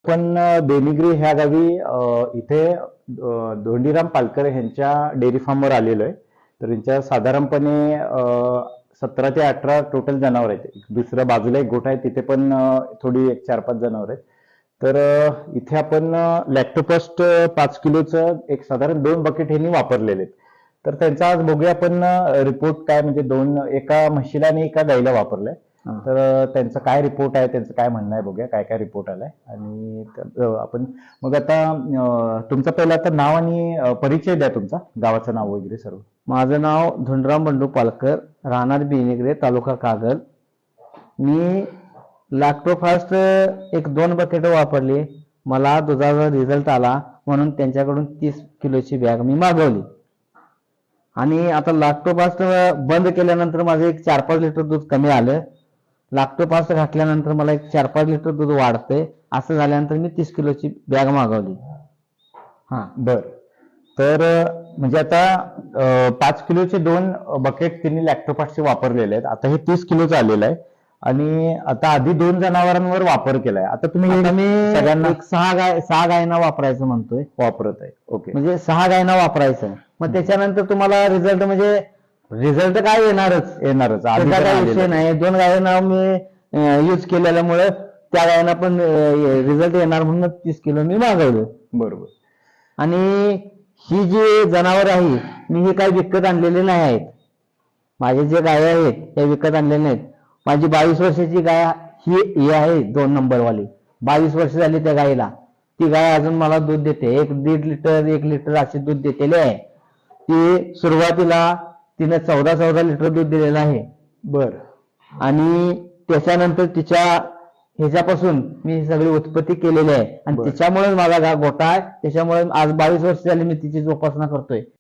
पण बेनिग्री ह्या गावी इथे धोंडीराम पालकर यांच्या डेअरी फार्मवर आलेलो आहे. तर यांच्या साधारणपणे 17 ते 18 टोटल जनावर आहेत. दुसऱ्या बाजूला एक गोठा आहे, तिथे पण थोडी एक 4-5 जनावर आहेत. तर इथे आपण लॅक्टोफर्स्ट 5 किलोचं एक साधारण 2 बकेट ह्यांनी वापरलेले आहेत. तर त्यांचा आज बघूया आपण रिपोर्ट काय, म्हणजे एका म्हशीला आणि एका गाईला वापरलाय. तर त्यांचा काय रिपोर्ट आहे, त्यांचं काय म्हणणं आहे बघूया, काय काय रिपोर्ट आलाय. आणि आपण मग आता तुमचं पहिलं आता नाव आणि परिचय द्या, तुमचा गावाचं नाव वगैरे सर्व. माझं नाव धोंडराम बंडू पालकर, राहणार बेनिग्रे, तालुका कागल. मी लॅक्टोफास्ट एक 2 बकेट वापरली. मला दुधाचा रिझल्ट आला म्हणून त्यांच्याकडून 30 किलोची बॅग मी मागवली. आणि आता लॅक्टोफास्ट बंद केल्यानंतर माझं एक 4-5 लिटर दूध कमी आलं. लॅक्टोफास्ट घातल्यानंतर मला एक 4-5 लिटर दूध वाढतंय. असं झाल्यानंतर मी 30 किलोची बॅग मागवली. बर. तर म्हणजे आता 5 किलोचे 2 बकेट त्यांनी लॅक्टोफास्टचे वापरलेले आहेत. आता हे 30 किलोचं आलेलं आहे. आणि आता आधी 2 जनावरांवर वापर केलाय. आता तुम्ही सगळ्यांना 6 गायींना वापरायचं म्हणतोय. वापरत आहे. ओके. म्हणजे 6 गायींना वापरायचं. मग त्याच्यानंतर तुम्हाला रिझल्ट काय येणारच. त्याचा काय विषय नाही. 2 गायींना मी यूज केलेल्यामुळे त्या गायींना पण रिझल्ट येणार म्हणून 30 किलो मी मागवलं. बरोबर. आणि ही जी जनावर आहे, मी ही काही विकत आणलेली नाही आहेत. माझे जे गाय आहेत त्या विकत आणलेल्या नाहीत. माझी 22 वर्षाची गाय ही आहे 2 नंबरवाली. 22 वर्ष झाली त्या गायीला. ती गाय अजून मला दूध देते. 1-1.5 लिटर 1 लिटर असे दूध देतेले आहे. ती सुरुवातीला तिने 14 लिटर दूध दिलेलं आहे. बर. आणि त्याच्यानंतर तिच्या ह्याच्यापासून मी सगळी उत्पत्ती केलेली आहे. आणि त्याच्यामुळे माझा गोठा आहे. त्याच्यामुळे आज 22 वर्ष झाली मी तिची जोपासना करतोय.